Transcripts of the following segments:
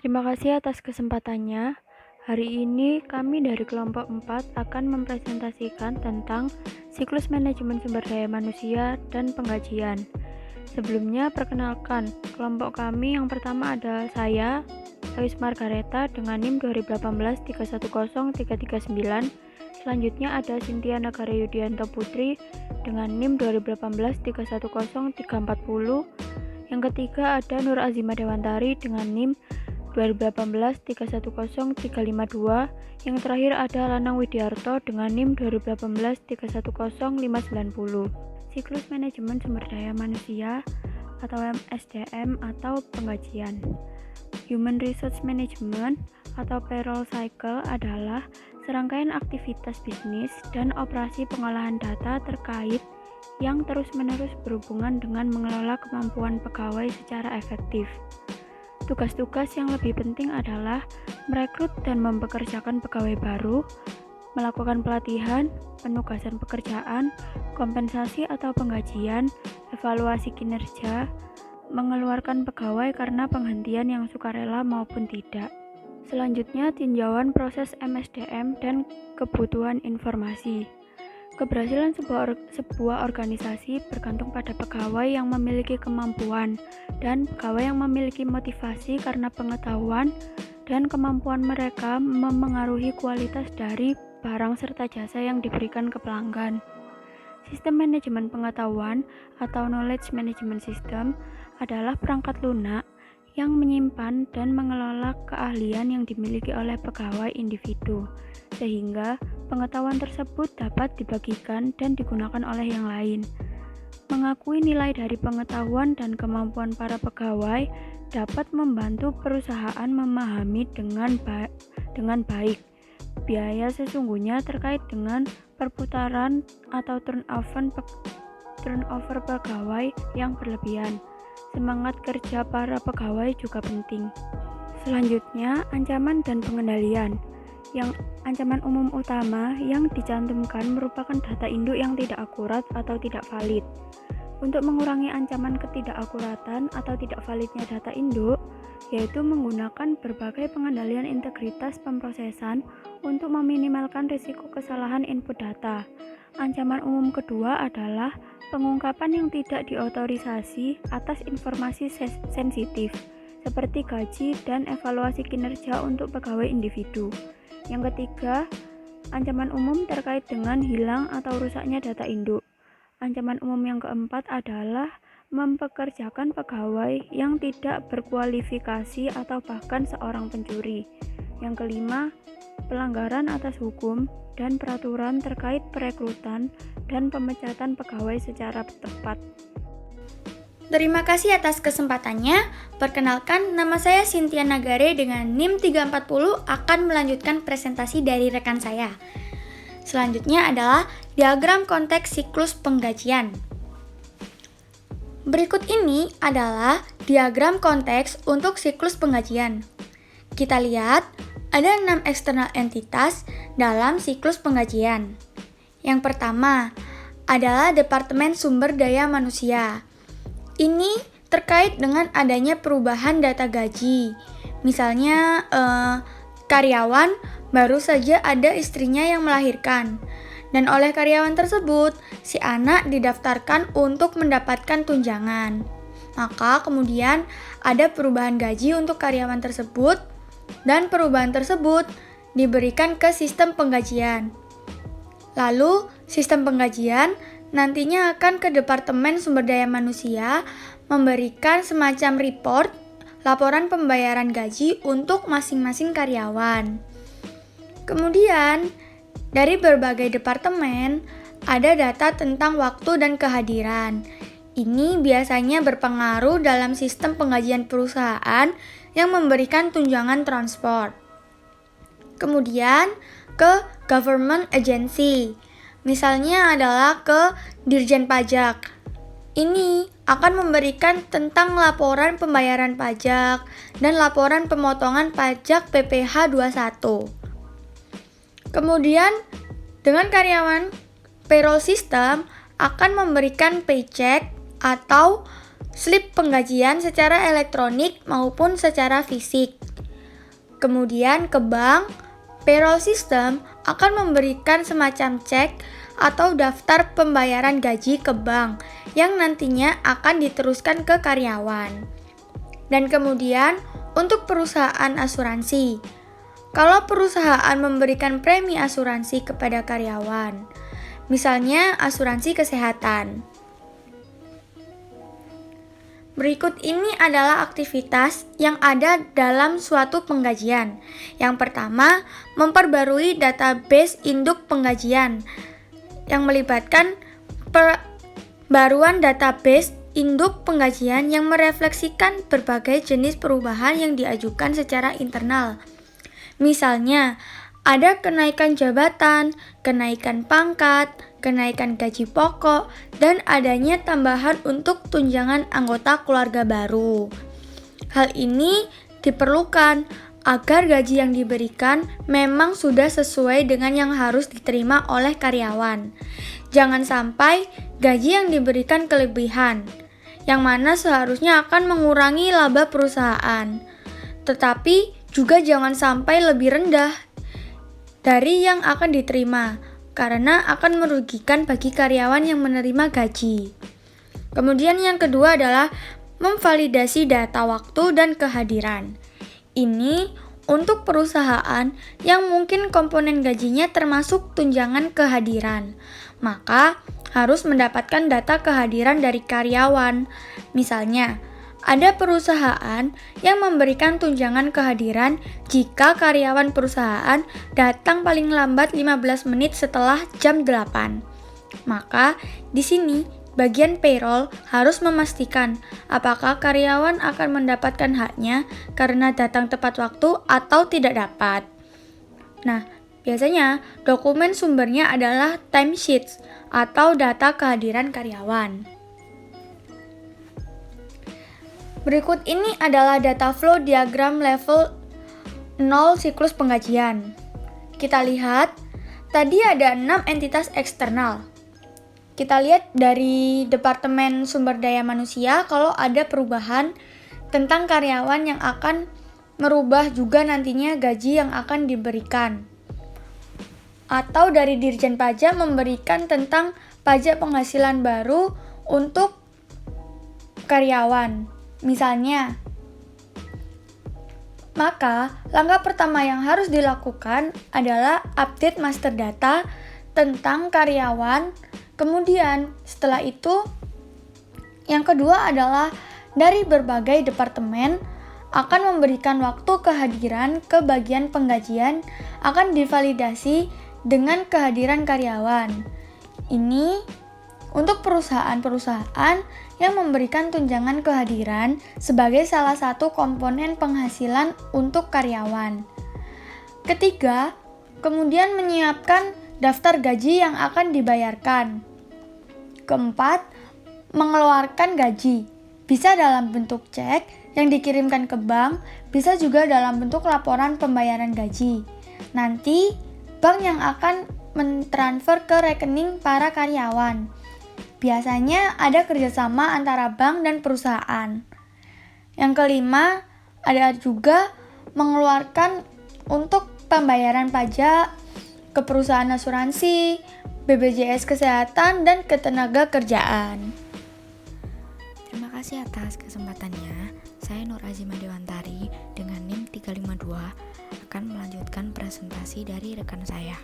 Terima kasih atas kesempatannya. Hari ini kami dari kelompok 4 akan mempresentasikan tentang siklus manajemen sumber daya manusia dan penggajian. Sebelumnya perkenalkan, kelompok kami yang pertama adalah saya, Lois Margareta dengan NIM 2018310339. Selanjutnya ada Cynthia Nagara Yudianto Putri dengan NIM 2018310340. Yang ketiga ada Nur Azima Dewantari dengan NIM 2018310352. Yang terakhir ada Lanang Widiarto dengan NIM 2018310590. Siklus manajemen sumber daya manusia atau MSDM atau penggajian. Human Resource Management atau payroll cycle adalah serangkaian aktivitas bisnis dan operasi pengolahan data terkait yang terus-menerus berhubungan dengan mengelola kemampuan pegawai secara efektif. Tugas-tugas yang lebih penting adalah merekrut dan mempekerjakan pegawai baru, melakukan pelatihan, penugasan pekerjaan, kompensasi atau penggajian, evaluasi kinerja, mengeluarkan pegawai karena penghentian yang sukarela maupun tidak. Selanjutnya, tinjauan proses MSDM dan kebutuhan informasi. Keberhasilan sebuah organisasi bergantung pada pegawai yang memiliki kemampuan dan pegawai yang memiliki motivasi karena pengetahuan dan kemampuan mereka memengaruhi kualitas dari barang serta jasa yang diberikan ke pelanggan. Sistem manajemen pengetahuan atau knowledge management system adalah perangkat lunak yang menyimpan dan mengelola keahlian yang dimiliki oleh pegawai individu, sehingga pengetahuan tersebut dapat dibagikan dan digunakan oleh yang lain. Mengakui nilai dari pengetahuan dan kemampuan para pegawai dapat membantu perusahaan memahami dengan baik biaya sesungguhnya terkait dengan perputaran atau turnover pegawai yang berlebihan. Semangat kerja para pegawai juga penting. Selanjutnya, ancaman dan pengendalian. Yang ancaman umum utama yang dicantumkan merupakan data induk yang tidak akurat atau tidak valid. Untuk mengurangi ancaman ketidakakuratan atau tidak validnya data induk, yaitu menggunakan berbagai pengendalian integritas pemrosesan untuk meminimalkan risiko kesalahan input data. Ancaman umum kedua adalah pengungkapan yang tidak diotorisasi atas informasi sensitif, seperti gaji dan evaluasi kinerja untuk pegawai individu. Yang ketiga, ancaman umum terkait dengan hilang atau rusaknya data induk. Ancaman umum yang keempat adalah mempekerjakan pegawai yang tidak berkualifikasi atau bahkan seorang pencuri. Yang kelima, pelanggaran atas hukum dan peraturan terkait perekrutan dan pemecatan pegawai secara tepat. Terima kasih atas kesempatannya. Perkenalkan, nama saya Cynthia Nagare dengan NIM 340 akan melanjutkan presentasi dari rekan saya. Selanjutnya adalah diagram konteks siklus penggajian. Berikut ini adalah diagram konteks untuk siklus penggajian. Kita lihat, ada 6 eksternal entitas dalam siklus penggajian. Yang pertama adalah Departemen Sumber Daya Manusia. Ini terkait dengan adanya perubahan data gaji. Misalnya, karyawan baru saja ada istrinya yang melahirkan. Dan oleh karyawan tersebut, si anak didaftarkan untuk mendapatkan tunjangan. Maka kemudian ada perubahan gaji untuk karyawan tersebut, dan perubahan tersebut diberikan ke sistem penggajian. Lalu, sistem penggajian nantinya akan ke Departemen Sumber Daya Manusia memberikan semacam report, laporan pembayaran gaji untuk masing-masing karyawan. Kemudian, dari berbagai departemen, ada data tentang waktu dan kehadiran. Ini biasanya berpengaruh dalam sistem penggajian perusahaan yang memberikan tunjangan transport. Kemudian ke government agency, misalnya adalah ke Dirjen Pajak. Ini akan memberikan tentang laporan pembayaran pajak dan laporan pemotongan pajak PPh 21. Kemudian dengan karyawan, payroll system akan memberikan paycheck atau slip penggajian secara elektronik maupun secara fisik. Kemudian ke bank, payroll system akan memberikan semacam cek atau daftar pembayaran gaji ke bank yang nantinya akan diteruskan ke karyawan. Dan kemudian untuk perusahaan asuransi, kalau perusahaan memberikan premi asuransi kepada karyawan, misalnya asuransi kesehatan. Berikut ini adalah aktivitas yang ada dalam suatu penggajian. Yang pertama, memperbarui database induk penggajian yang melibatkan pembaruan database induk penggajian yang merefleksikan berbagai jenis perubahan yang diajukan secara internal. Misalnya, ada kenaikan jabatan, kenaikan pangkat, kenaikan gaji pokok, dan adanya tambahan untuk tunjangan anggota keluarga baru. Hal ini diperlukan agar gaji yang diberikan memang sudah sesuai dengan yang harus diterima oleh karyawan. Jangan sampai gaji yang diberikan kelebihan, yang mana seharusnya akan mengurangi laba perusahaan. Tetapi juga jangan sampai lebih rendah dari yang akan diterima, karena akan merugikan bagi karyawan yang menerima gaji. Kemudian yang kedua adalah memvalidasi data waktu dan kehadiran. Ini untuk perusahaan yang mungkin komponen gajinya termasuk tunjangan kehadiran, maka harus mendapatkan data kehadiran dari karyawan. Misalnya, ada perusahaan yang memberikan tunjangan kehadiran jika karyawan perusahaan datang paling lambat 15 menit setelah jam 8. Maka di sini bagian payroll harus memastikan apakah karyawan akan mendapatkan haknya karena datang tepat waktu atau tidak dapat. Nah, biasanya dokumen sumbernya adalah timesheets atau data kehadiran karyawan. Berikut ini adalah data flow diagram level 0 siklus penggajian. Kita lihat, tadi ada 6 entitas eksternal. Kita lihat dari Departemen Sumber Daya Manusia kalau ada perubahan tentang karyawan yang akan merubah juga nantinya gaji yang akan diberikan. Atau dari Dirjen Pajak memberikan tentang pajak penghasilan baru untuk karyawan. Misalnya, maka langkah pertama yang harus dilakukan adalah update master data tentang karyawan. Kemudian setelah itu, yang kedua adalah dari berbagai departemen akan memberikan waktu kehadiran ke bagian penggajian akan divalidasi dengan kehadiran karyawan. Ini untuk perusahaan-perusahaan yang memberikan tunjangan kehadiran sebagai salah satu komponen penghasilan untuk karyawan. Ketiga, kemudian menyiapkan daftar gaji yang akan dibayarkan. Keempat, mengeluarkan gaji. Bisa dalam bentuk cek yang dikirimkan ke bank, bisa juga dalam bentuk laporan pembayaran gaji. Nanti, bank yang akan mentransfer ke rekening para karyawan. Biasanya ada kerjasama antara bank dan perusahaan. Yang kelima, ada juga mengeluarkan untuk pembayaran pajak ke perusahaan asuransi, BPJS Kesehatan, dan ketenaga kerjaan. Terima kasih atas kesempatannya. Saya Nur Azima Dewantari dengan NIM 352 akan melanjutkan presentasi dari rekan saya.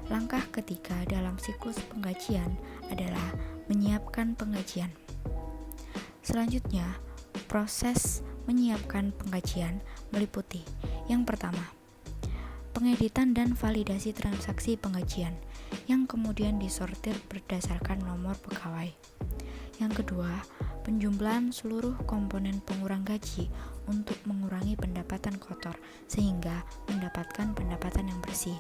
Langkah ketiga dalam siklus penggajian adalah menyiapkan penggajian. Selanjutnya, proses menyiapkan penggajian meliputi yang pertama, pengeditan dan validasi transaksi penggajian yang kemudian disortir berdasarkan nomor pegawai. Yang kedua, penjumlahan seluruh komponen pengurang gaji untuk mengurangi pendapatan kotor sehingga mendapatkan pendapatan yang bersih.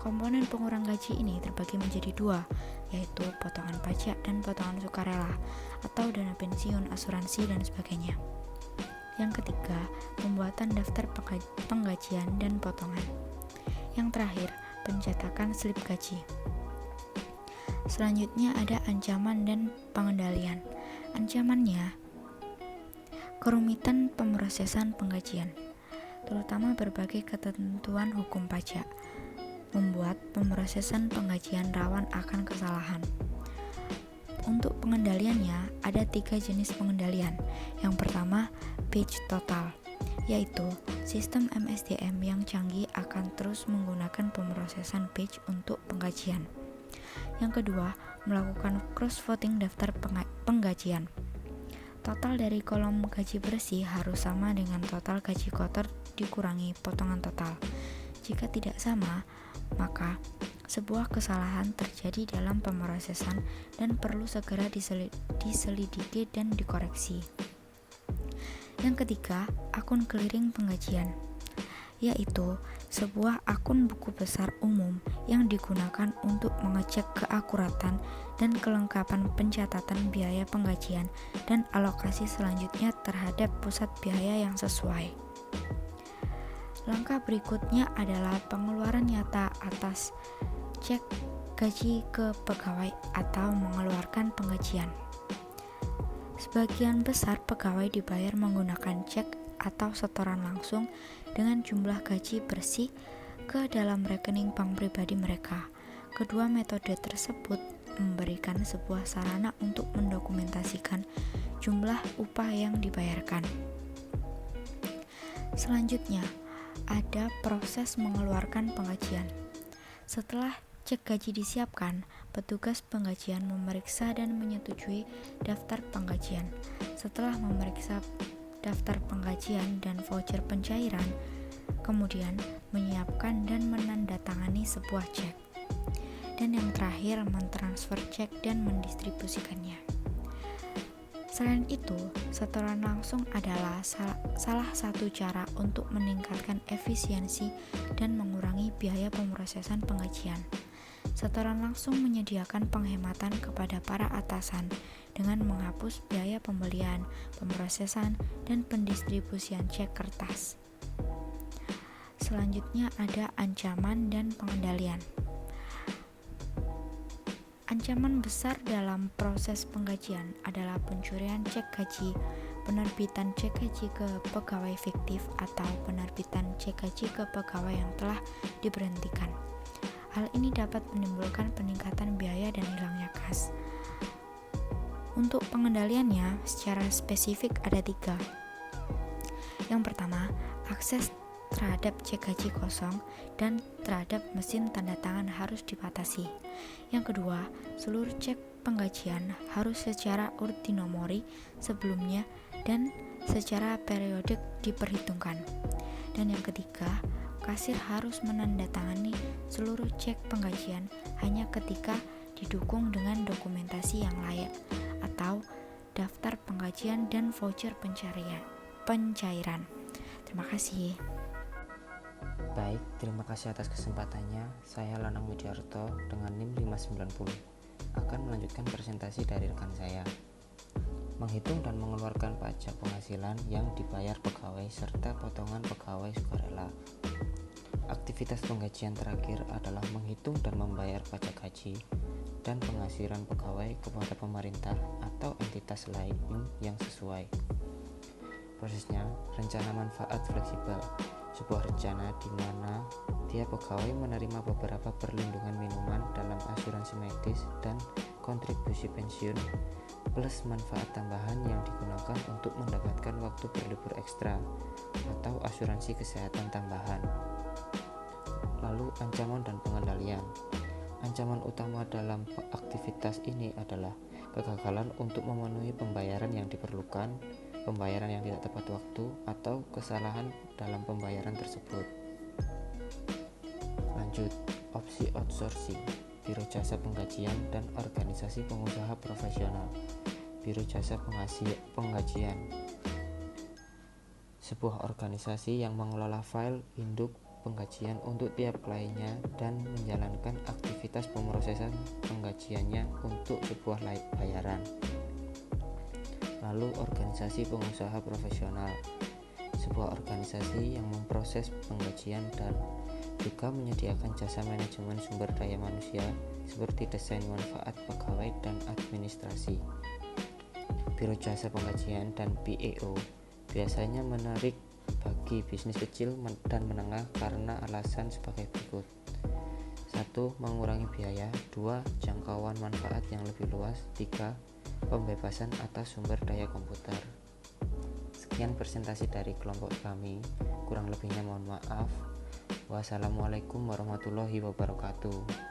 Komponen pengurang gaji ini terbagi menjadi dua, yaitu potongan pajak dan potongan sukarela atau dana pensiun, asuransi, dan sebagainya. Yang ketiga, pembuatan daftar penggajian dan potongan. Yang terakhir, pencetakan slip gaji. Selanjutnya ada ancaman dan pengendalian. Ancamannya, kerumitan pemrosesan penggajian. terutama berbagai ketentuan hukum pajak, membuat pemrosesan penggajian rawan akan kesalahan. Untuk pengendaliannya, ada 3 jenis pengendalian. Yang pertama, batch total, yaitu sistem MSDM yang canggih akan terus menggunakan pemrosesan batch untuk penggajian. Yang kedua, melakukan cross-voting daftar penggajian. Total dari kolom gaji bersih harus sama dengan total gaji kotor dikurangi potongan total. Jika tidak sama, maka sebuah kesalahan terjadi dalam pemrosesan dan perlu segera diselidiki dan dikoreksi. Yang ketiga, akun clearing penggajian, yaitu sebuah akun buku besar umum yang digunakan untuk mengecek keakuratan dan kelengkapan pencatatan biaya penggajian dan alokasi selanjutnya terhadap pusat biaya yang sesuai. Langkah berikutnya adalah pengeluaran nyata atas cek gaji ke pegawai atau mengeluarkan penggajian. Sebagian besar pegawai dibayar menggunakan cek atau setoran langsung dengan jumlah gaji bersih ke dalam rekening bank pribadi mereka. Kedua metode tersebut memberikan sebuah sarana untuk mendokumentasikan jumlah upah yang dibayarkan. Selanjutnya, ada proses mengeluarkan penggajian. Setelah cek gaji disiapkan, petugas penggajian memeriksa dan menyetujui daftar penggajian. Setelah memeriksa daftar penggajian dan voucher pencairan, kemudian menyiapkan dan menandatangani sebuah cek. Dan yang terakhir, mentransfer cek dan mendistribusikannya. Selain itu, setoran langsung adalah salah satu cara untuk meningkatkan efisiensi dan mengurangi biaya pemrosesan penggajian. Setoran langsung menyediakan penghematan kepada para atasan dengan menghapus biaya pembelian, pemrosesan, dan pendistribusian cek kertas. Selanjutnya ada ancaman dan pengendalian. Ancaman besar dalam proses penggajian adalah pencurian cek gaji, penerbitan cek gaji ke pegawai fiktif, atau penerbitan cek gaji ke pegawai yang telah diberhentikan. Hal ini dapat menimbulkan peningkatan biaya dan hilangnya kas. Untuk pengendaliannya secara spesifik ada 3. Yang pertama, akses terhadap cek gaji kosong dan terhadap mesin tanda tangan harus dibatasi. Yang kedua, seluruh cek penggajian harus secara urtinomori sebelumnya dan secara periodik diperhitungkan. Dan yang ketiga, kasir harus menandatangani seluruh cek penggajian hanya ketika didukung dengan dokumentasi yang layak atau daftar penggajian dan voucher pencairan. Terima kasih. Baik, terima kasih atas kesempatannya. Saya Lanang Widiarto dengan NIM 590 akan melanjutkan presentasi dari rekan saya. Menghitung dan mengeluarkan pajak penghasilan yang dibayar pegawai serta potongan pegawai sukarela. Aktivitas penggajian terakhir adalah menghitung dan membayar pajak gaji dan penghasilan pegawai kepada pemerintah atau entitas lain yang sesuai. Prosesnya, rencana manfaat fleksibel, sebuah rencana di mana tiap pegawai menerima beberapa perlindungan minuman dalam asuransi medis dan kontribusi pensiun, plus manfaat tambahan yang digunakan untuk mendapatkan waktu berlibur ekstra atau asuransi kesehatan tambahan. Lalu ancaman dan pengendalian. Ancaman utama dalam aktivitas ini adalah kegagalan untuk memenuhi pembayaran yang diperlukan, pembayaran yang tidak tepat waktu, atau kesalahan dalam pembayaran tersebut. Lanjut, opsi outsourcing, biro jasa penggajian dan organisasi pengusaha profesional. Biro jasa penggajian, sebuah organisasi yang mengelola file induk penggajian untuk tiap kliennya dan menjalankan aktivitas pemrosesan penggajiannya untuk sebuah bayaran. Lalu organisasi pengusaha profesional, sebuah organisasi yang memproses penggajian dan juga menyediakan jasa manajemen sumber daya manusia seperti desain manfaat pegawai dan administrasi. Biro jasa penggajian dan BEO biasanya menarik bagi bisnis kecil dan menengah karena alasan sebagai berikut. 1. Mengurangi biaya. 2. Jangkauan manfaat yang lebih luas. 3. Pembebasan atas sumber daya komputer. Sekian presentasi dari kelompok kami, kurang lebihnya mohon maaf. Wassalamualaikum warahmatullahi wabarakatuh.